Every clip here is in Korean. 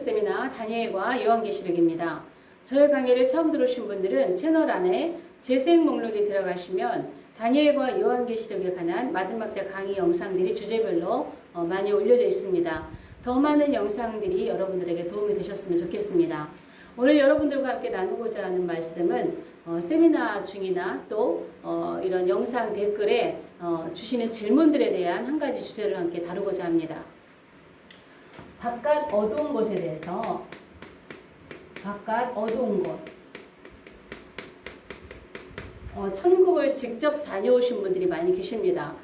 세미나 다니엘과 요한계시록입니다. 저의 강의를 처음 들으신 분들은 채널 안에 재생 목록에 들어가시면 다니엘과 요한계시록에 관한 마지막 때 강의 영상들이 주제별로 많이 올려져 있습니다. 더 많은 영상들이 여러분들에게 도움이 되셨으면 좋겠습니다. 오늘 여러분들과 함께 나누고자 하는 말씀은 세미나 중이나 또 이런 영상 댓글에 주시는 질문들에 대한 한 가지 주제를 함께 다루고자 합니다. 바깥 어두운 곳에 대해서, 바깥 어두운 곳, 천국을 직접 다녀오신 분들이 많이 계십니다.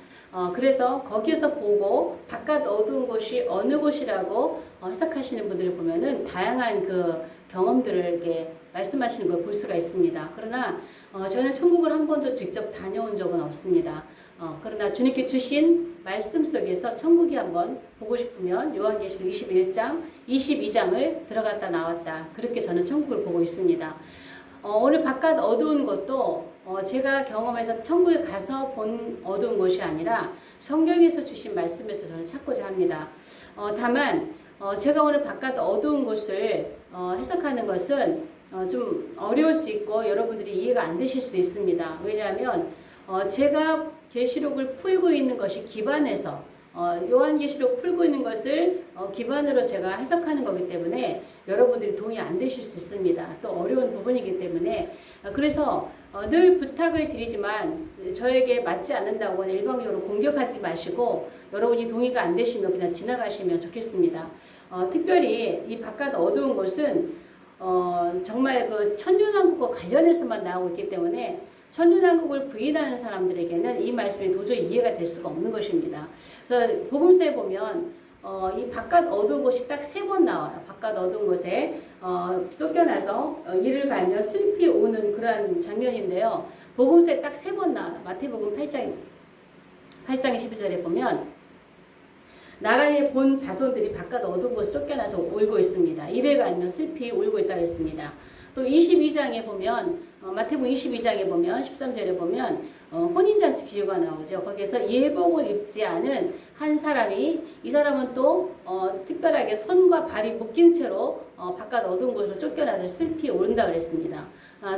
그래서 거기에서 보고 바깥 어두운 곳이 어느 곳이라고 해석하시는 분들을 보면은 다양한 그 경험들을 이렇게 말씀하시는 걸 볼 수가 있습니다. 그러나 저는 천국을 한 번도 직접 다녀온 적은 없습니다. 그러나 주님께 주신 말씀 속에서 천국이 한번 보고 싶으면 요한계시록 21장, 22장을 들어갔다 나왔다. 그렇게 저는 천국을 보고 있습니다. 오늘 바깥 어두운 것도 제가 경험해서 천국에 가서 본 어두운 곳이 아니라 성경에서 주신 말씀에서 저는 찾고자 합니다. 다만 제가 오늘 바깥 어두운 곳을 해석하는 것은 좀 어려울 수 있고 여러분들이 이해가 안 되실 수도 있습니다. 왜냐하면 제가 계시록을 풀고 있는 것이 기반에서 요한계시록 풀고 있는 것을 기반으로 제가 해석하는 거기 때문에 여러분들이 동의 안 되실 수 있습니다. 또 어려운 부분이기 때문에 그래서 늘 부탁을 드리지만 저에게 맞지 않는다고 일방적으로 공격하지 마시고 여러분이 동의가 안 되시면 그냥 지나가시면 좋겠습니다. 특별히 이 바깥 어두운 곳은 정말 그 천년왕국과 관련해서만 나오고 있기 때문에 천년왕국을 부인하는 사람들에게는 이 말씀이 도저히 이해가 될 수가 없는 것입니다. 그래서 복음서에 보면 이 바깥 어두운 곳이 딱 3번 나와요. 바깥 어두운 곳에 쫓겨나서 이를 갈며 슬피 오는 그러한 장면인데요. 복음서에 딱 3번 나와요. 마태복음 8장 12절에 보면 나라의 본 자손들이 바깥 어두운 곳에 쫓겨나서 울고 있습니다. 이를 갈며 슬피 울고 있다고 했습니다. 또 22장에 보면 마태복음 22장에 보면 13절에 보면 혼인잔치 비유가 나오죠. 거기에서 예복을 입지 않은 한 사람이 이 사람은 또 특별하게 손과 발이 묶인 채로 바깥 어두운 곳으로 쫓겨나서 슬피 오른다 그랬습니다.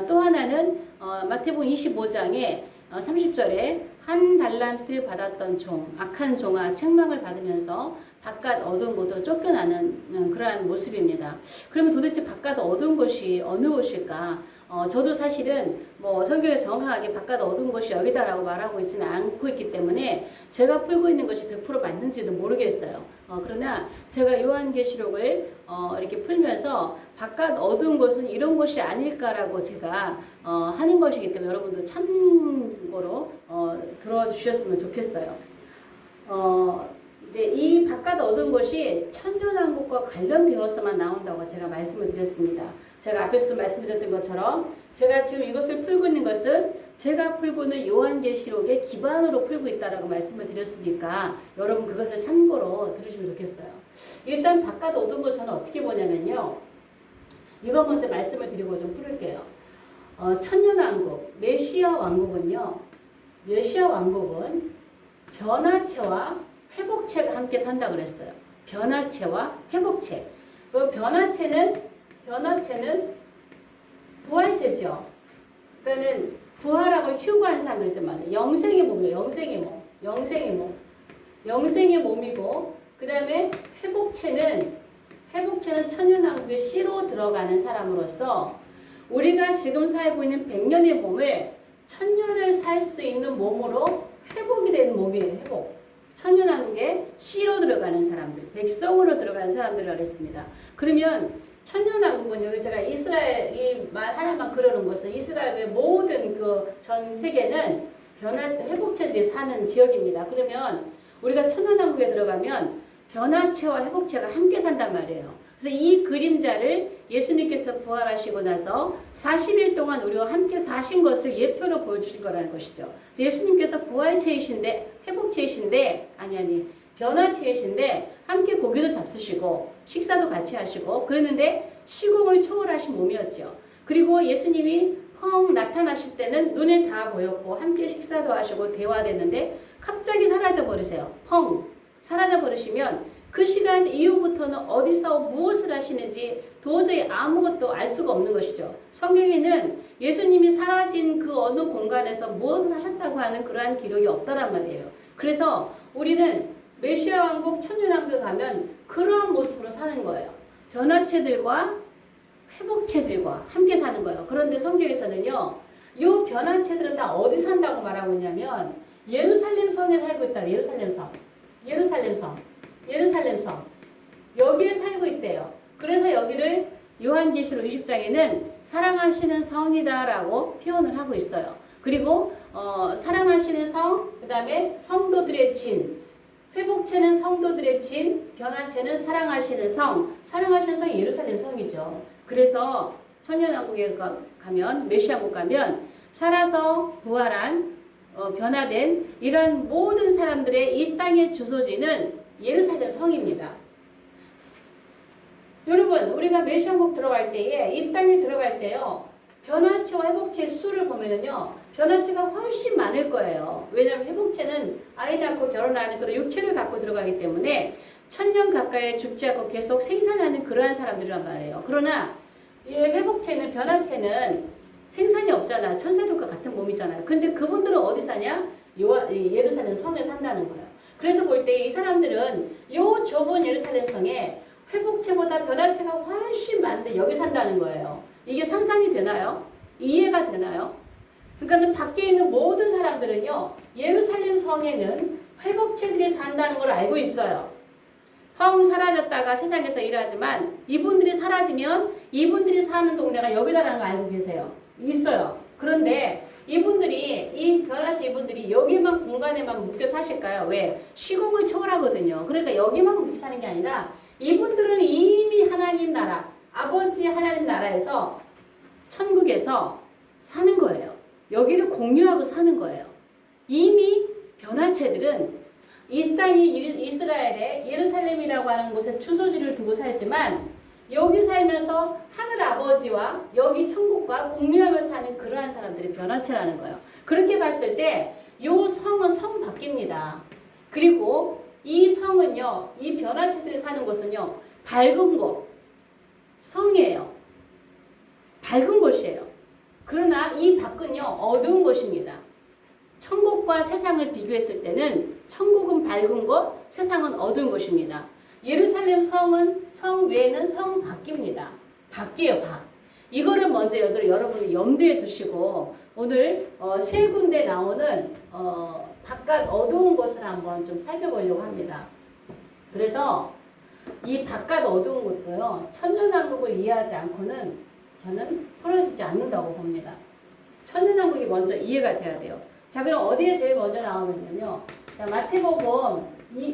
또 하나는 마태복음 25장에 30절에 한 달란트 받았던 종, 악한 종아 책망을 받으면서 바깥 어두운 곳으로 쫓겨나는 그러한 모습입니다. 그러면 도대체 바깥 어두운 곳이 어느 곳일까? 저도 사실은 뭐 성경에서 정확하게 바깥 어두운 곳이 여기다라고 말하고 있지는 않고 있기 때문에 제가 풀고 있는 것이 100% 맞는지도 모르겠어요. 그러나 제가 요한계시록을 이렇게 풀면서 바깥 어두운 곳은 이런 곳이 아닐까라고 제가 하는 것이기 때문에 여러분도 참고로 들어주셨으면 좋겠어요. 이제 이 바깥 어두운 곳이 천년왕국과 관련되어서만 나온다고 제가 말씀을 드렸습니다. 제가 앞에서도 말씀드렸던 것처럼 제가 지금 이것을 풀고 있는 것은 제가 풀고 있는 요한계시록의 기반으로 풀고 있다라고 말씀을 드렸으니까 여러분 그것을 참고로 들으시면 좋겠어요. 일단 바깥 어두운 것 저는 어떻게 보냐면요. 이거 먼저 말씀을 드리고 좀 풀을게요. 천년왕국, 메시아 왕국은 변화체와 회복체가 함께 산다 그랬어요. 변화체와 회복체. 그 변화체는 부활체죠. 그러니까는 부활하고 휴거한 사람들 있단 영생의 몸이에요. 영생의 몸이고, 그 다음에 회복체는 천년왕국의 씨로 들어가는 사람으로서 우리가 지금 살고 있는 100년의 몸을 1000년을 살 수 있는 몸으로 회복이 되는 몸이에요. 회복. 천년왕국에 씨로 들어가는 사람들, 백성으로 들어가는 사람들이라고 했습니다. 그러면 천년왕국은 여기 제가 이스라엘 이 말 하나만 그려놓은 것은 이스라엘의 모든 그 전 세계는 회복체들이 사는 지역입니다. 그러면 우리가 천년왕국에 들어가면 변화체와 회복체가 함께 산단 말이에요. 그래서 이 그림자를 예수님께서 부활하시고 나서 40일 동안 우리와 함께 사신 것을 예표로 보여주신 거라는 것이죠. 예수님께서 부활체이신데, 회복체이신데, 변화체이신데, 함께 고기도 잡수시고, 식사도 같이 하시고, 그랬는데, 시공을 초월하신 몸이었죠. 그리고 예수님이 펑 나타나실 때는 눈에 다 보였고, 함께 식사도 하시고, 대화됐는데, 갑자기 사라져 버리세요. 펑! 사라져 버리시면, 그 시간 이후부터는 어디서 무엇을 하시는지 도저히 아무것도 알 수가 없는 것이죠. 성경에는 예수님이 사라진 그 어느 공간에서 무엇을 하셨다고 하는 그러한 기록이 없다란 말이에요. 그래서 우리는 메시아 왕국 천년왕국에 가면 그러한 모습으로 사는 거예요. 변화체들과 회복체들과 함께 사는 거예요. 그런데 성경에서는요, 이 변화체들은 다 어디 산다고 말하고 있냐면 예루살렘 성에 살고 있다. 예루살렘 성. 여기에 살고 있대요. 그래서 여기를 요한계시록 20장에는 사랑하시는 성이다라고 표현을 하고 있어요. 그리고 사랑하시는 성, 그 다음에 성도들의 진, 회복체는 성도들의 진, 변화체는 사랑하시는 성. 사랑하시는 성이 예루살렘 성이죠. 그래서 천년왕국에 가면, 메시아국 가면 살아서 부활한 변화된 이런 모든 사람들의 이 땅의 주소지는 예루살렘 성입니다. 여러분, 우리가 메시아국 들어갈 때에, 이 땅에 들어갈 때요, 변화체와 회복체의 수를 보면은요, 변화체가 훨씬 많을 거예요. 왜냐하면 회복체는 아이 낳고 결혼하는 그런 육체를 갖고 들어가기 때문에 천년 가까이 죽지 않고 계속 생산하는 그러한 사람들이란 말이에요. 그러나 이 회복체는, 변화체는 생산이 없잖아. 천사들과 같은 몸이잖아요. 근데 그분들은 어디 사냐? 예루살렘 성에 산다는 거예요. 그래서 볼 때 이 사람들은 요 좁은 예루살렘 성에 회복체보다 변화체가 훨씬 많은데 여기 산다는 거예요. 이게 상상이 되나요? 이해가 되나요? 그러니까 밖에 있는 모든 사람들은요, 예루살렘 성에는 회복체들이 산다는 걸 알고 있어요. 펑 사라졌다가 세상에서 일하지만 이분들이 사라지면 이분들이 사는 동네가 여기다라는 거 알고 계세요. 있어요. 그런데 이분들이, 이 변화체 이분들이 여기만 공간에만 묶여 사실까요? 왜? 시공을 초월하거든요. 그러니까 여기만 묶여 사는 게 아니라 이분들은 이미 하나님 나라, 아버지 하나님 나라에서, 천국에서 사는 거예요. 여기를 공유하고 사는 거예요. 이미 변화체들은 이 땅이 이스라엘의 예루살렘이라고 하는 곳에 주소지를 두고 살지만 여기 살면서 하늘 아버지와 여기 천국과 공유하며 사는 그러한 사람들이 변화체라는 거예요. 그렇게 봤을 때 이 성은 성 바뀝니다. 그리고 이 성은요, 이 변화체들이 사는 곳은요, 밝은 곳, 성이에요. 밝은 곳이에요. 그러나 이 밖은요, 어두운 곳입니다. 천국과 세상을 비교했을 때는 천국은 밝은 곳, 세상은 어두운 곳입니다. 예루살렘 성은, 성 외에는 성 밖입니다. 밖이에요, 밖. 이거를 먼저 여러분이 염두에 두시고 오늘 세 군데 나오는 바깥 어두운 곳을 한번 좀 살펴보려고 합니다. 그래서 이 바깥 어두운 곳도요, 천년왕국을 이해하지 않고는 저는 풀어지지 않는다고 봅니다. 천년왕국이 먼저 이해가 돼야 돼요. 자, 그럼 어디에 제일 먼저 나오면요, 자, 마태복음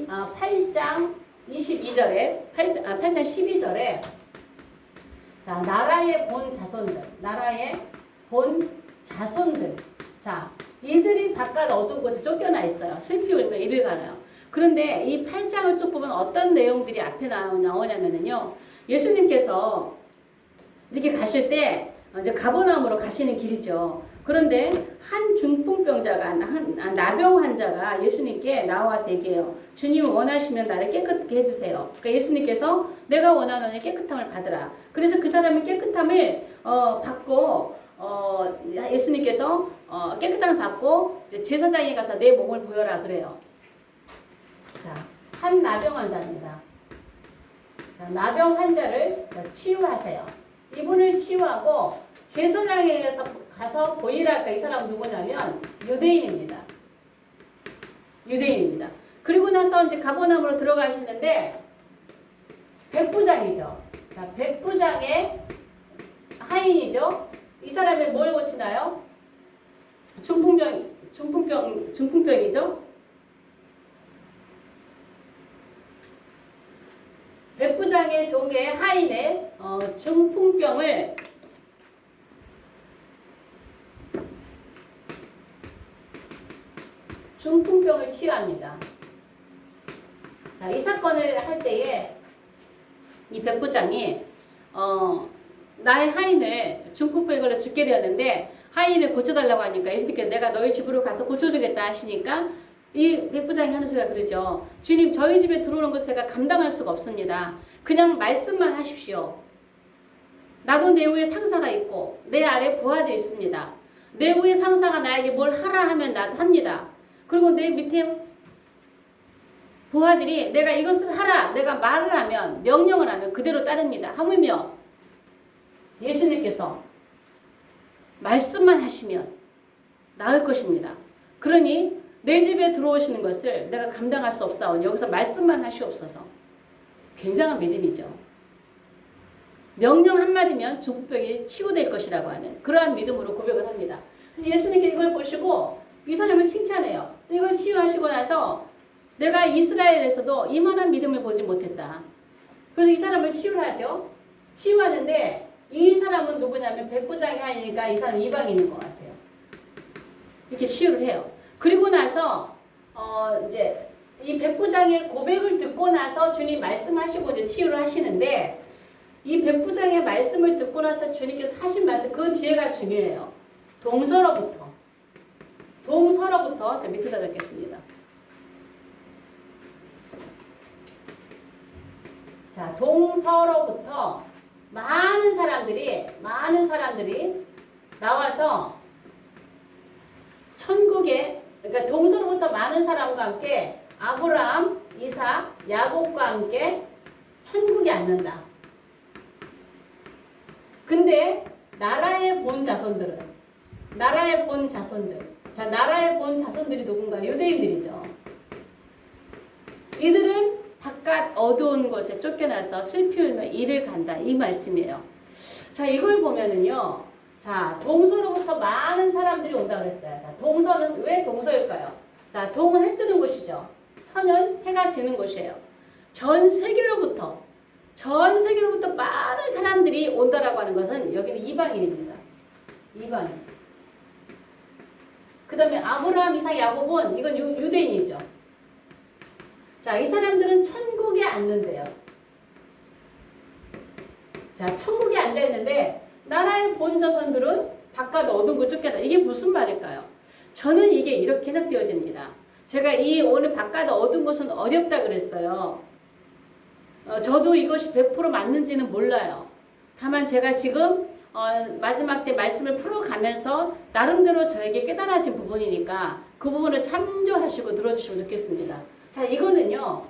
8장 22절에 8장 12절에 자, 나라의 본 자손들. 자, 이들이 바깥 어두운 곳에 쫓겨나 있어요. 슬피 울며 이를 가나요. 그런데 이 8장을 쭉 보면 어떤 내용들이 앞에 나오냐면요, 예수님께서 이렇게 가실 때 이제 가버나움으로 가시는 길이죠. 그런데 한 중풍병자가, 나병 환자가 예수님께 나와서 얘기해요. 주님 원하시면 나를 깨끗게 해주세요. 그러니까 예수님께서 내가 원하노니 깨끗함을 받으라. 그래서 그 사람이 깨끗함을 받고 예수님께서 깨끗함을 받고 제사장에 가서 내 몸을 보여라 그래요. 자, 한 나병 환자입니다. 자, 나병 환자를 치유하세요. 이분을 치유하고 제사장에 가서 보이라 할까? 이 사람은 누구냐면 유대인입니다. 그리고 나서 이제 가버나움으로 들어가시는데 백부장이죠. 자, 백부장의 하인이죠. 이 사람이 뭘 고치나요? 중풍병이죠. 백부장의 종의 하인의 중풍병을 치유합니다. 자, 이 사건을 할 때에 이 백부장이 나의 하인을 중풍병에 걸려 죽게 되었는데 하인을 고쳐달라고 하니까 예수님께서 내가 너희 집으로 가서 고쳐주겠다 하시니까 이 백부장이 하는 소리가 그러죠. 주님, 저희 집에 들어오는 것을 제가 감당할 수가 없습니다. 그냥 말씀만 하십시오. 나도 내 위에 상사가 있고 내 아래 부하들이 있습니다. 내 위에 상사가 나에게 뭘 하라 하면 나도 합니다. 그리고 내 밑에 부하들이 내가 이것을 하라, 내가 말을 하면, 명령을 하면 그대로 따릅니다. 하물며 예수님께서 말씀만 하시면 나을 것입니다. 그러니 내 집에 들어오시는 것을 내가 감당할 수 없사오니 여기서 말씀만 하시옵소서. 굉장한 믿음이죠. 명령 한마디면 족벽이 치유될 것이라고 하는 그러한 믿음으로 고백을 합니다. 그래서 예수님께 이걸 보시고 이 사람을 칭찬해요. 이걸 치유하시고 나서 내가 이스라엘에서도 이만한 믿음을 보지 못했다. 그래서 이 사람을 치유를 하죠. 치유하는데 이 사람은 누구냐면 백부장이 아니니까 이 사람 이방인인 것 같아요. 이렇게 치유를 해요. 그리고 나서 이제 이 백부장의 고백을 듣고 나서 주님 말씀하시고 이제 치유를 하시는데 이 백부장의 말씀을 듣고 나서 주님께서 하신 말씀 그 뒤에가 중요해요. 동서로부터 제가 밑에다 적겠습니다. 자, 동서로부터 많은 사람들이 나와서 천국에, 그러니까 동서로부터 많은 사람과 함께 아브라함, 이삭, 야곱과 함께 천국에 앉는다. 근데 나라의 본 자손들. 자, 나라의 본 자손들이 누군가? 유대인들이죠. 이들은 바깥 어두운 곳에 쫓겨나서 슬피 울며 이를 간다. 이 말씀이에요. 자, 이걸 보면은요. 자, 동서로부터 많은 사람들이 온다고 그랬어요. 자, 동서는 왜 동서일까요? 자, 동은 해 뜨는 곳이죠. 서는 해가 지는 곳이에요. 전 세계로부터 많은 사람들이 온다라고 하는 것은 여기는 이방인입니다. 이방인. 그 다음에 아브라함, 이삭, 야곱은 이건 유대인이죠. 자, 이 사람들은 천국에 앉는데요. 자, 천국에 앉아있는데 나라의 본 자손들은 바깥 어두운 곳 쫓겨다. 이게 무슨 말일까요? 저는 이게 이렇게 해석되어집니다. 제가 이 오늘 바깥 어두운 곳은 어렵다 그랬어요. 저도 이것이 100% 맞는지는 몰라요. 다만 제가 지금 마지막 때 말씀을 풀어가면서 나름대로 저에게 깨달아진 부분이니까 그 부분을 참조하시고 들어주시면 좋겠습니다. 자, 이거는요.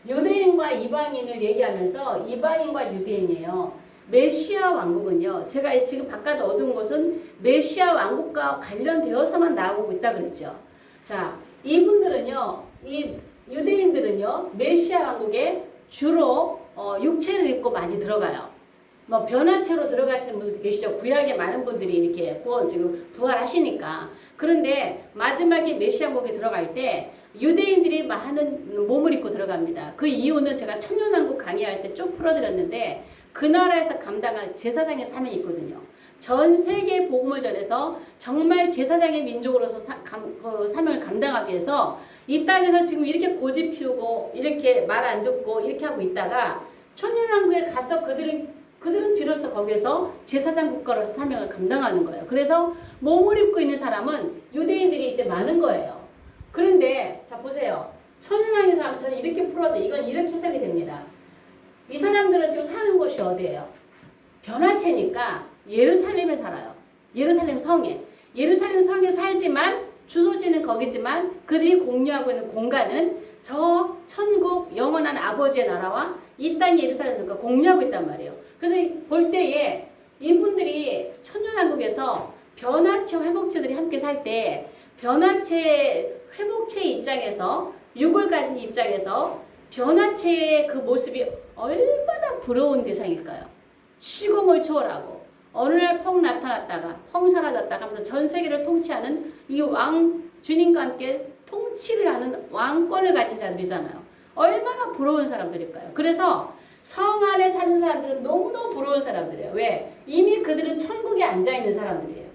유대인과 이방인을 얘기하면서 이방인과 유대인이에요. 메시아 왕국은요. 제가 지금 바깥 어두운 곳은 메시아 왕국과 관련되어서만 나오고 있다 그랬죠. 자, 이분들은요. 이 유대인들은요. 메시아 왕국에 주로 육체를 입고 많이 들어가요. 뭐 변화체로 들어가시는 분들도 계시죠. 구약에 많은 분들이 이렇게 지금 부활하시니까. 그런데 마지막에 메시아 왕국에 들어갈 때 유대인들이 많은 몸을 입고 들어갑니다. 그 이유는 제가 천년왕국 강의할 때 쭉 풀어드렸는데 그 나라에서 감당한 제사장의 사명이 있거든요. 전 세계 복음을 전해서 정말 제사장의 민족으로서 그 사명을 감당하기 위해서 이 땅에서 지금 이렇게 고집 피우고 이렇게 말 안 듣고 이렇게 하고 있다가 천년왕국에 가서 그들은 비로소 거기에서 제사장 국가로서 사명을 감당하는 거예요. 그래서 몸을 입고 있는 사람은 유대인들이 이때 많은 거예요. 그런데 자 보세요. 천연왕에 가면 저는 이렇게 풀어져. 이건 이렇게 해석이 됩니다. 이 사람들은 지금 사는 곳이 어디예요? 변화체니까 예루살렘에 살아요. 예루살렘 성에 살지만 주소지는 거기지만 그들이 공유하고 있는 공간은 저 천국 영원한 아버지의 나라와 이 땅 예루살렘에서 공유하고 있단 말이에요. 그래서 볼 때에 이분들이 천년왕국에서 변화체 회복체들이 함께 살 때 변화체 회복체 입장에서 육을 가진 입장에서 변화체의 그 모습이 얼마나 부러운 대상일까요? 시공을 초월하고 어느 날 펑 나타났다가 펑 사라졌다가 하면서 전 세계를 통치하는 이 왕 주님과 함께 통치를 하는 왕권을 가진 자들이잖아요. 얼마나 부러운 사람들일까요? 그래서 성 안에 사는 사람들은 너무너무 부러운 사람들이에요. 왜? 이미 그들은 천국에 앉아있는 사람들이에요.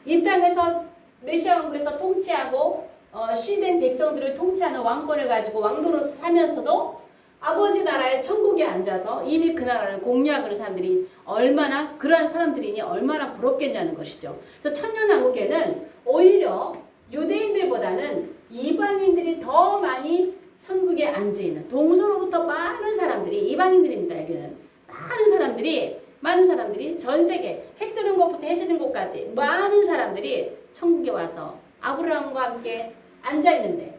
이 땅에서 메시아 왕국에서 통치하고 시된 백성들을 통치하는 왕권을 가지고 왕도로 살면서도 아버지 나라의 천국에 앉아서 이미 그 나라를 공유하고 있는 사람들이 얼마나 그러한 사람들이니 얼마나 부럽겠냐는 것이죠. 그래서 천년왕국에는 오히려 유대인들보다는 이방인들이 더 많이 천국에 앉아있는, 동서로부터 많은 사람들이, 이방인들입니다. 여기는 많은 사람들이 전 세계 해 뜨는 곳부터 해 지는 곳까지 많은 사람들이 천국에 와서 아브라함과 함께 앉아있는데,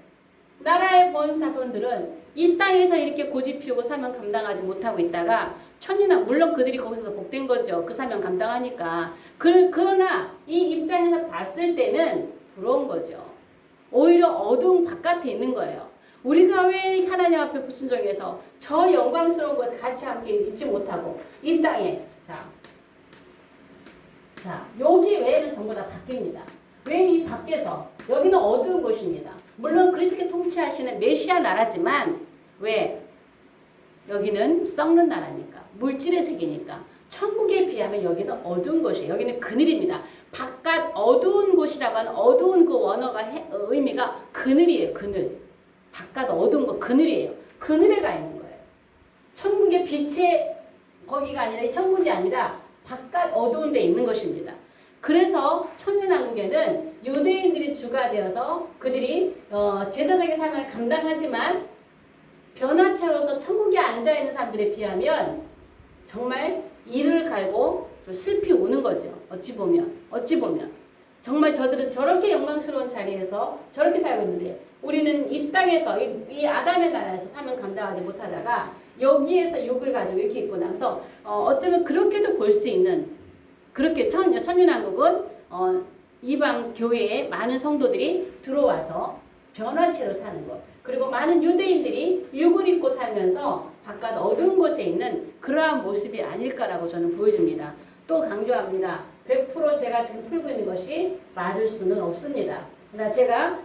나라의 본 자손들은 이 땅에서 이렇게 고집 피우고 사명 감당하지 못하고 있다가 천년왕, 물론 그들이 거기서 복된 거죠. 그 사명 감당하니까. 그러나 이 입장에서 봤을 때는 부러운 거죠. 오히려 어두운 바깥에 있는 거예요. 우리가 왜 하나님 앞에 불순종해서 저 영광스러운 것을 같이 함께 있지 못하고 이 땅에, 자 여기 외에는 전부 다 바뀝니다. 왜 이 밖에서, 여기는 어두운 곳입니다. 물론 그리스도께 통치하시는 메시아 나라지만 왜 여기는 썩는 나라니까, 물질의 세계니까. 천국에 비하면 여기는 어두운 곳이에요. 여기는 그늘입니다. 바깥 어두운 곳이라고 하는 어두운 그 원어가 의미가 그늘이에요. 그늘. 바깥 어두운 거 그늘이에요. 그늘에 가 있는 거예요. 천국의 빛의 거기가 아니라, 이 천국이 아니라 바깥 어두운 데 있는 것입니다. 그래서 천년왕국에는 유대인들이 주가 되어서 그들이 제사장의 사명을 감당하지만 변화체로서 천국에 앉아있는 사람들에 비하면 정말 이를 갈고 좀 슬피 우는 거죠. 어찌 보면 정말 저들은 저렇게 영광스러운 자리에서 저렇게 살고 있는데 우리는 이 땅에서 이 아담의 나라에서 사명 감당하지 못하다가 여기에서 육을 가지고 이렇게 있고 나서 어쩌면 그렇게도 볼 수 있는, 그렇게 천년왕국은 이방 교회에 많은 성도들이 들어와서 변화체로 사는 것, 그리고 많은 유대인들이 육을 입고 살면서 바깥 어두운 곳에 있는 그러한 모습이 아닐까라고 저는 보여집니다. 또 강조합니다. 100% 제가 지금 풀고 있는 것이 맞을 수는 없습니다. 그러나 제가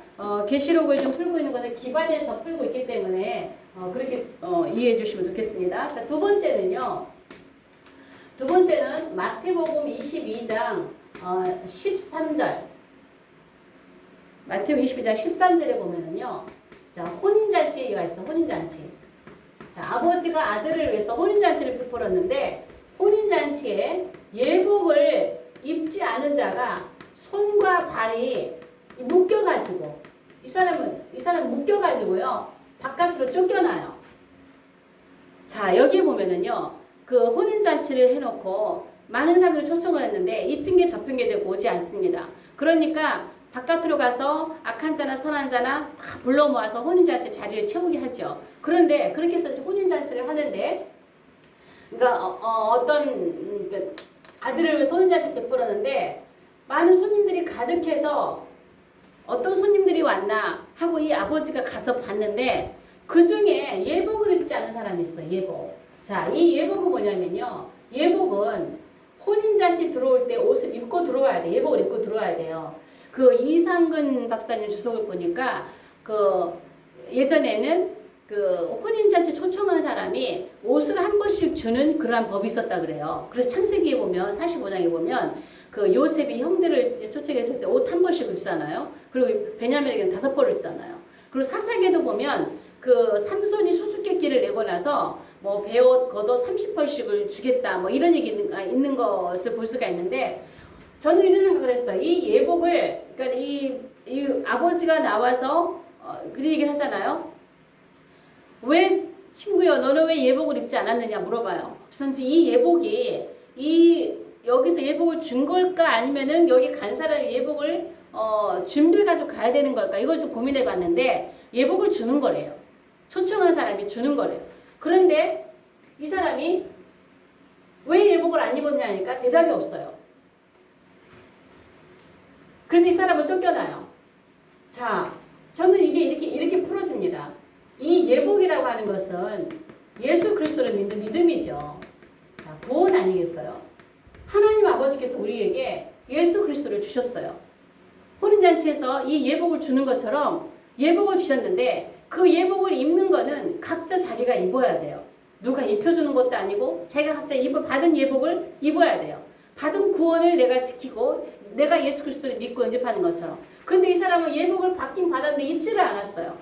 계시록을 좀 풀고 있는 것에 기반해서 풀고 있기 때문에 그렇게 이해해 주시면 좋겠습니다. 자, 두 번째는 마태복음 22장 13절. 마태복음 22장 13절에 보면은요. 자, 혼인잔치가 있어. 혼인잔치. 자, 아버지가 아들을 위해서 혼인잔치를 베풀었는데 혼인잔치에 예복을 입지 않은 자가 손과 발이 묶여가지고 이 사람 묶여가지고요. 바깥으로 쫓겨나요. 자, 여기 보면은요. 그 혼인잔치를 해놓고 많은 사람들을 초청을 했는데 이 핑계 저 핑계 대고 오지 않습니다. 그러니까 바깥으로 가서 악한 자나 선한 자나 다 불러 모아서 혼인잔치 자리를 채우게 하죠. 그런데 그렇게 해서 혼인잔치를 하는데, 그러니까 어떤 아들을 위해서 혼인잔치 베풀었는데 많은 손님들이 가득해서 어떤 손님들이 왔나 하고 이 아버지가 가서 봤는데 그 중에 예복을 입지 않은 사람이 있어요. 예복. 자, 이 예복은 뭐냐면요. 예복은 혼인잔치 들어올 때 옷을 입고 들어와야 돼. 예복을 입고 들어와야 돼요. 그 이상근 박사님 주석을 보니까 그 예전에는 그 혼인잔치 초청한 사람이 옷을 한 번씩 주는 그러한 법이 있었다 그래요. 그래서 창세기에 보면 45장에 보면 그 요셉이 형들을 초청했을 때 옷 한 번씩 주잖아요. 그리고 베냐민에게는 5벌을 주잖아요. 그리고 사사기에도 보면 그 삼손이 수수께끼를 내고 나서 뭐 베옷 겉옷 30벌씩을 주겠다 뭐 이런 얘기 있는 것을 볼 수가 있는데, 저는 이런 생각을 했어요. 이 예복을, 그러니까 이 아버지가 나와서 그런 얘기를 하잖아요. 왜 친구여 너는 왜 예복을 입지 않았느냐 물어봐요. 그래서 이 예복이 여기서 예복을 준 걸까 아니면은 여기 간 사람이 예복을 준비해 가지고 가야 되는 걸까, 이걸 좀 고민해 봤는데 예복을 주는 거래요. 초청한 사람이 주는 거래요. 그런데 이 사람이 왜 예복을 안 입었냐니까 대답이 없어요. 그래서 이 사람은 쫓겨나요. 자, 저는 이게 이렇게 풀어집니다. 이 예복이라고 하는 것은 예수 그리스도를 믿는 믿음이죠. 자, 구원 아니겠어요? 하나님 아버지께서 우리에게 예수 그리스도를 주셨어요. 혼인잔치에서 이 예복을 주는 것처럼 예복을 주셨는데 그 예복을 입는 거는 각자 자기가 입어야 돼요. 누가 입혀주는 것도 아니고 자기가 각자 받은 예복을 입어야 돼요. 받은 구원을 내가 지키고 내가 예수 그리스도를 믿고 영접하는 것처럼. 그런데 이 사람은 예복을 받긴 받았는데 입지를 않았어요.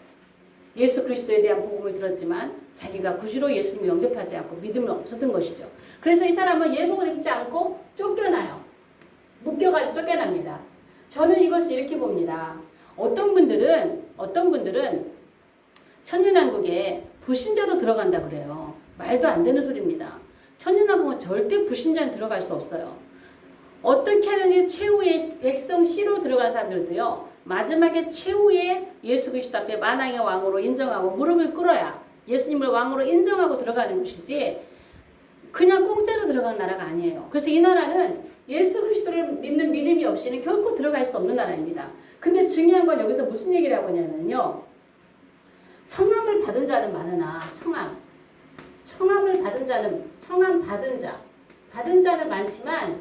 예수 그리스도에 대한 복음을 들었지만 자기가 구주로 예수님을 영접하지 않고 믿음이 없었던 것이죠. 그래서 이 사람은 예복을 입지 않고 쫓겨나요. 묶여가지고 쫓겨납니다. 저는 이것을 이렇게 봅니다. 어떤 분들은 어떤 분들은 천년왕국에 불신자도 들어간다 그래요. 말도 안 되는 소리입니다. 천년왕국은 절대 불신자는 들어갈 수 없어요. 어떻게 하든지 최후의 백성 C로 들어간 사람들도요. 마지막에 최후의 예수 그리스도 앞에 만왕의 왕으로 인정하고 무릎을 꿇어야 예수님을 왕으로 인정하고 들어가는 것이지 그냥 공짜로 들어간 나라가 아니에요. 그래서 이 나라는 예수 그리스도를 믿는 믿음이 없이는 결코 들어갈 수 없는 나라입니다. 근데 중요한 건 여기서 무슨 얘기를 하고 있냐면요. 청함을 받은 자는 많으나 청함을 받은 자는 청함 받은 자는 많지만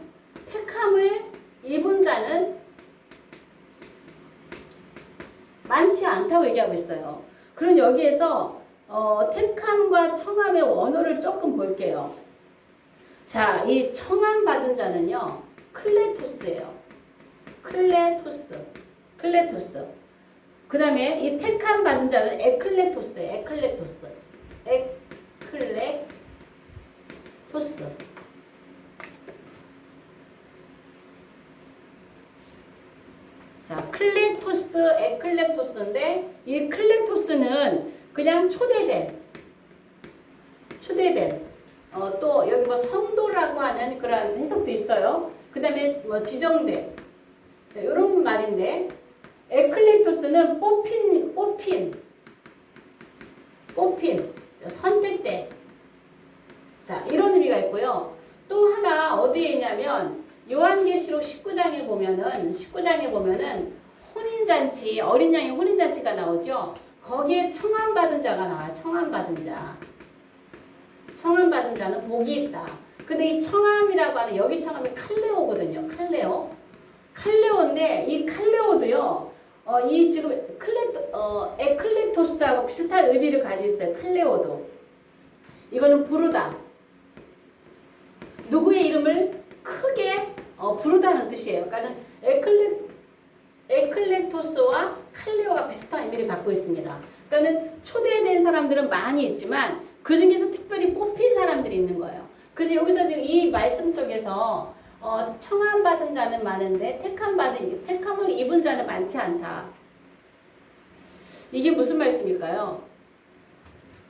택함을 입은 자는 많지 않다고 얘기하고 있어요. 그럼 여기에서 택함과 청함의 원어를 조금 볼게요. 자, 이 청함 받은 자는요, 클레토스예요. 클레토스. 그 다음에 이 택함 받은 자는 에클레토스예요. 에클레토스. 자, 클레토스, 에클레토스인데 이 클레토스는 그냥 초대된 또 여기 뭐 성도라고 하는 그런 해석도 있어요. 그 다음에 뭐 지정된 이런 말인데 에클레토스는 뽑힌 선택된 자 이런 의미가 있고요. 또 하나 어디에 있냐면 요한계시록 19장에 보면은 혼인잔치 어린 양의 혼인잔치가 나오죠. 거기에 청함받은 자가 나와요. 청함받은 자는 복이 있다. 근데 이 청함이라고 하는 여기 청함이 칼레오거든요. 칼레오인데 이 칼레오도요. 이 지금 에클레토스하고 비슷한 의미를 가지고 있어요. 칼레오도. 이거는 부르다. 누구의 이름을 크게 부르다는 뜻이에요. 그러니까 에클레토스와 칼레오가 비슷한 의미를 갖고 있습니다. 그러니까 초대된 사람들은 많이 있지만 그 중에서 특별히 뽑힌 사람들이 있는 거예요. 그래서 여기서 이 말씀 속에서 청함받은 자는 많은데 택함을 입은 자는 많지 않다. 이게 무슨 말씀일까요?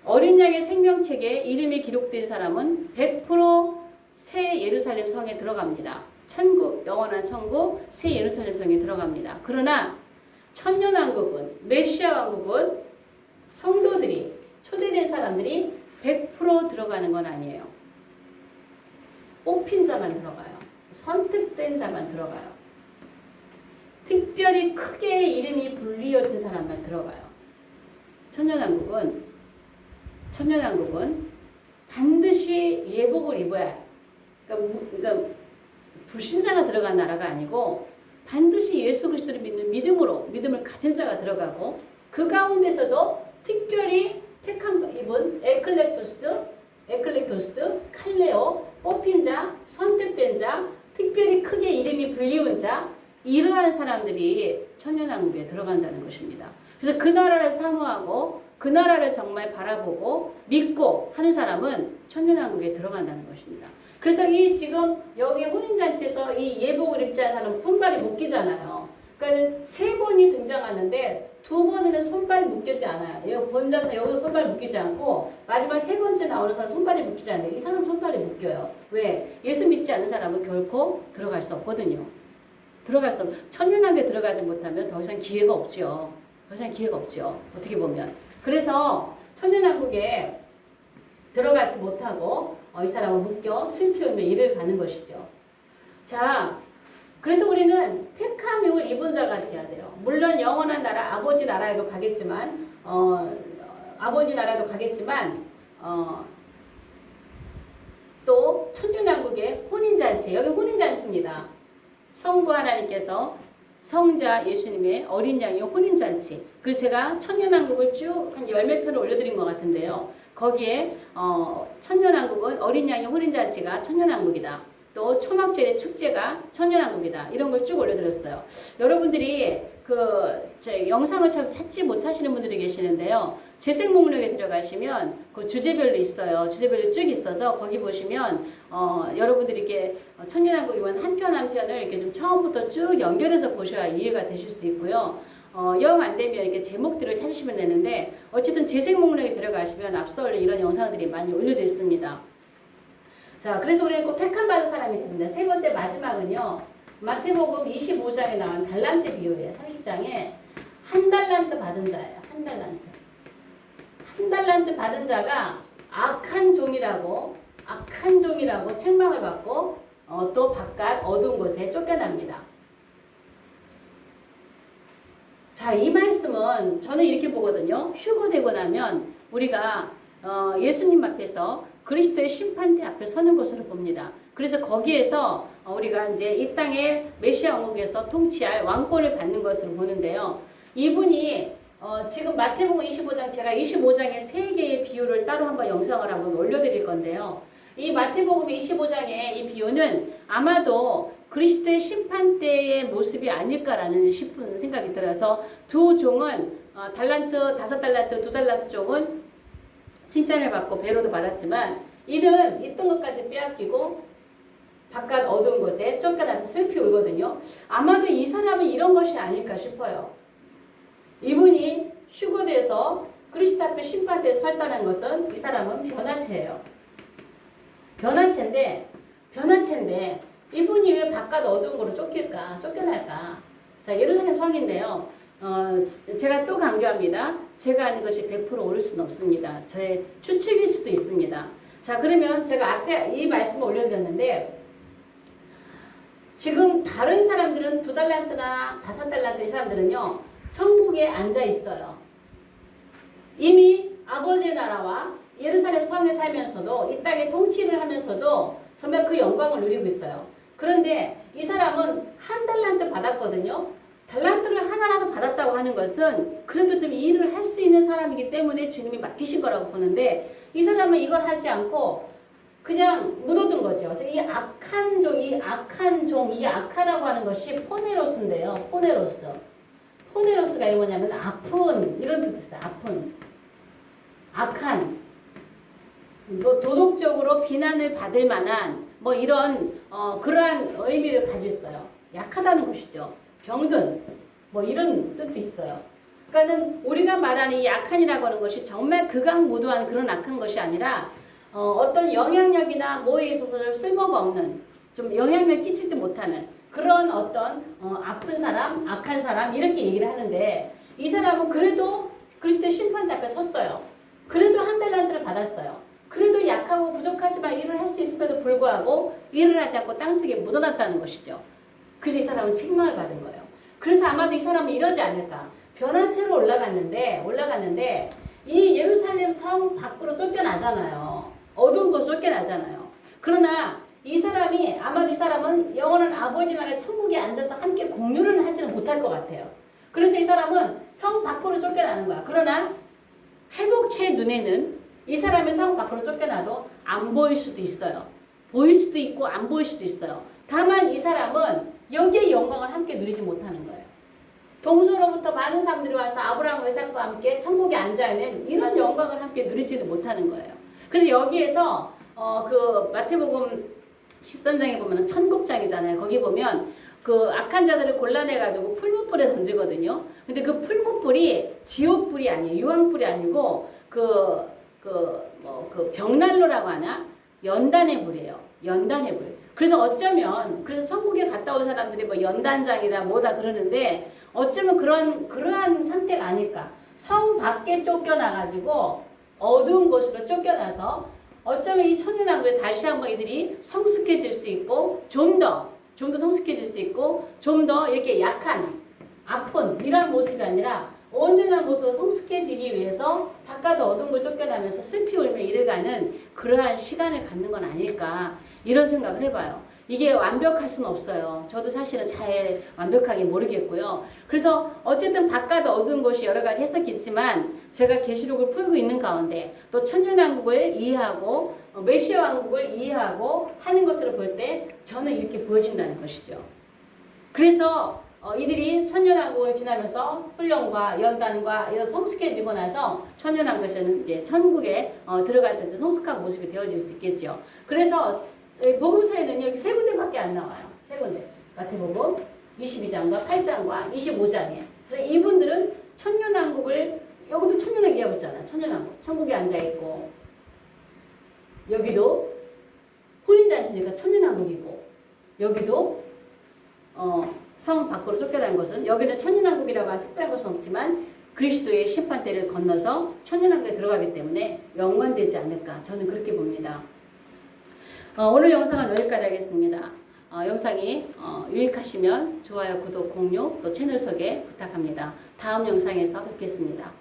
어린 양의 생명책에 이름이 기록된 사람은 100% 새 예루살렘 성에 들어갑니다. 천국, 영원한 천국, 새 예루살렘 성에 들어갑니다. 그러나 천년왕국은, 메시아 왕국은 성도들이, 초대된 사람들이 100% 들어가는 건 아니에요. 뽑힌 자만 들어가요. 선택된 자만 들어가요. 특별히 크게 이름이 불리어진 사람만 들어가요. 천년왕국은 반드시 예복을 입어야 그러니까 불신자가 들어간 나라가 아니고 반드시 예수 그리스도를 믿는 믿음을 가진 자가 들어가고 그 가운데서도 특별히 택함 입은 에클레토스, 칼레오, 뽑힌 자, 선택된 자, 특별히 크게 이름이 불리운 자 이러한 사람들이 천년왕국에 들어간다는 것입니다. 그래서 그 나라를 사모하고 그 나라를 정말 바라보고 믿고 하는 사람은 천년왕국에 들어간다는 것입니다. 그래서 이 지금 여기 혼인잔치에서 이 예복을 입지 않은 사람은 손발이 묶이잖아요. 그러니까 3번이 등장하는데 2번에는 손발이 묶이지 않아요. 여기 본자서 여기서 손발이 묶이지 않고 마지막 3번째 나오는 사람 손발이 묶이지 않아요. 이 사람 손발이 묶여요. 왜? 예수 믿지 않는 사람은 결코 들어갈 수 없거든요. 천년왕국에 들어가지 못하면 더 이상 기회가 없죠. 어떻게 보면. 그래서 천년왕국에 들어가지 못하고 이 사람을 묶여 슬피우며 일을 가는 것이죠. 자, 그래서 우리는 택함을 입은 자가 되어야 돼요. 물론 영원한 나라 아버지 나라에도 가겠지만 또 천년왕국의 혼인잔치 여기 혼인잔치입니다. 성부 하나님께서 성자 예수님의 어린 양의 혼인잔치. 그래서 제가 천년왕국을 쭉 한 10몇 편을 올려드린 것 같은데요. 거기에 천년왕국은 어린 양의 혼인잔치가 천년왕국이다. 또 초막절의 축제가 천년왕국이다. 이런 걸 쭉 올려드렸어요. 여러분들이 제 영상을 참 찾지 못하시는 분들이 계시는데요. 재생 목록에 들어가시면 그 주제별로 있어요. 주제별로 쭉 있어서 거기 보시면 여러분들이 이렇게 천년왕국 이번 한 편 한 편을 이렇게 좀 처음부터 쭉 연결해서 보셔야 이해가 되실 수 있고요. 영 안 되면 이렇게 제목들을 찾으시면 되는데 어쨌든 재생 목록에 들어가시면 앞서 올린 이런 영상들이 많이 올려져 있습니다. 자, 그래서 우리는 꼭 택함받은 사람이 됩니다. 세 번째 마지막은요. 마태복음 25장에 나온 달란트 비유예요. 30장에 한 달란트 받은 자예요. 한 달란트. 한 달란트 받은 자가 악한 종이라고 책망을 받고 또 바깥 어두운 곳에 쫓겨납니다. 자, 이 말씀은 저는 이렇게 보거든요. 휴거되고 나면 우리가 예수님 앞에서 그리스도의 심판대 앞에 서는 것으로 봅니다. 그래서 거기에서 우리가 이제 이 땅의 메시아 왕국에서 통치할 왕권을 받는 것으로 보는데요. 이분이 지금 마태복음 25장 제가 25장의 세 개의 비유를 따로 한번 영상을 한번 올려드릴 건데요. 이 마태복음 25장의 이 비유는 아마도 그리스도의 심판대의 모습이 아닐까라는 싶은 생각이 들어서 두 종은 달란트, 5달란트, 2달란트 종은 칭찬을 받고 배로도 받았지만 이는 있던 것까지 빼앗기고 바깥 어두운 곳에 쫓겨나서 슬피 울거든요. 아마도 이 사람은 이런 것이 아닐까 싶어요. 이분이 휴거돼서 그리스도 앞에 심판대에서 살다는 것은 이 사람은 변화체예요. 변화체인데 이분이 왜 바깥 어두운 곳으로 쫓겨날까? 자, 예루살렘 성인데요. 제가 또 강조합니다. 제가 아는 것이 100% 옳을 수는 없습니다. 저의 추측일 수도 있습니다. 자, 그러면 제가 앞에 이 말씀을 올려드렸는데 지금 다른 사람들은 2달란트나 5달란트 이 사람들은요. 천국에 앉아 있어요. 이미 아버지의 나라와 예루살렘 성에 살면서도 이 땅에 통치를 하면서도 정말 그 영광을 누리고 있어요. 그런데 이 사람은 한 달란트 받았거든요. 달란트를 하나라도 받았다고 하는 것은 그래도 좀 일을 할 수 있는 사람이기 때문에 주님이 맡기신 거라고 보는데 이 사람은 이걸 하지 않고 그냥 묻어둔 거죠. 그래서 이 악한 종, 이 악하다고 하는 것이 포네로스인데요. 포네로스가 뭐냐면 아픈 이런 뜻이 있어요. 아픈, 악한, 뭐 도덕적으로 비난을 받을 만한 뭐 이런 그러한 의미를 가지고 있어요. 약하다는 것이죠. 병든 뭐 이런 뜻도 있어요. 그러니까는 우리가 말하는 이 악한이라고 하는 것이 정말 극악무도한 그런 악한 것이 아니라 어떤 영향력이나 뭐에 있어서 쓸모가 없는 좀 영향력 끼치지 못하는 그런 어떤 아픈 사람, 악한 사람 이렇게 얘기를 하는데 이 사람은 그래도 그리스도의 심판 앞에 섰어요. 그래도 한 달란트를 받았어요. 그래도 약하고 부족하지만 일을 할 수 있음에도 불구하고 일을 하지 않고 땅속에 묻어놨다는 것이죠. 그래서 이 사람은 책망을 받은 거예요. 그래서 아마도 이 사람은 이러지 않을까. 변화체로 올라갔는데 이 예루살렘 성 밖으로 쫓겨나잖아요. 어두운 곳으로 쫓겨나잖아요. 그러나 아마도 이 사람은 영원한 아버지 나라의 천국에 앉아서 함께 공유를 하지는 못할 것 같아요. 그래서 이 사람은 성 밖으로 쫓겨나는 거야. 그러나 회복체의 눈에는 이 사람이 성 밖으로 쫓겨나도 안 보일 수도 있어요. 보일 수도 있고 안 보일 수도 있어요. 다만 이 사람은 여기의 영광을 함께 누리지 못하는 거예요. 동서로부터 많은 사람들이 와서 아브라함 이삭과 함께 천국에 앉아있는 이런 영광을 함께 누리지도 못하는 거예요. 그래서 여기에서 그 마태복음 13장에 보면 천국장이잖아요. 거기 보면 그 악한 자들을 골라내가지고 풀무불에 던지거든요. 근데 그 풀무불이 지옥불이 아니에요. 유황불이 아니고 그 벽난로라고 하나? 연단의 불이에요. 연단의 불. 그래서 천국에 갔다 온 사람들이 뭐 연단장이다 뭐다 그러는데 어쩌면 그러한 상태가 아닐까. 성 밖에 쫓겨나가지고 어두운 곳으로 쫓겨나서 어쩌면 이 천년왕국에 다시 한번 이들이 성숙해질 수 있고 좀 더 성숙해질 수 있고 좀 더 이렇게 약한 아픈 이런 모습이 아니라 온전한 모습으로 성숙해지기 위해서 바깥 어두운 걸 쫓겨나면서 슬피 울며 이르가는 그러한 시간을 갖는 건 아닐까 이런 생각을 해봐요. 이게 완벽할 수는 없어요. 저도 사실은 잘 완벽하게 모르겠고요. 그래서 어쨌든 바깥 어두운 것이 여러 가지 해석이 있지만 제가 계시록을 풀고 있는 가운데 또 천년왕국을 이해하고 메시아 왕국을 이해하고 하는 것으로 볼 때 저는 이렇게 보여진다는 것이죠. 그래서 이들이 천년왕국을 지나면서 훈련과 연단과 성숙해지고 나서 천년왕국에서는 이제 천국에 들어갈 때 성숙한 모습이 되어질 수 있겠죠. 그래서 복음서에는 여기 세 군데밖에 안 나와요. 세 군데. 마태복음 22장과 8장과 25장에. 그래서 이분들은 천년왕국을 여기도 천년왕국 얘기하고 있잖아. 천년왕국. 천국에 앉아있고 여기도 혼인잔치니까 천년왕국이고 여기도 성 밖으로 쫓겨난 것은 여기는 천년왕국이라고 한 특별한 것은 없지만 그리스도의 심판대를 건너서 천년왕국에 들어가기 때문에 연관되지 않을까 저는 그렇게 봅니다. 오늘 영상은 여기까지 하겠습니다. 영상이 유익하시면 좋아요, 구독, 공유 또 채널 소개 부탁합니다. 다음 영상에서 뵙겠습니다.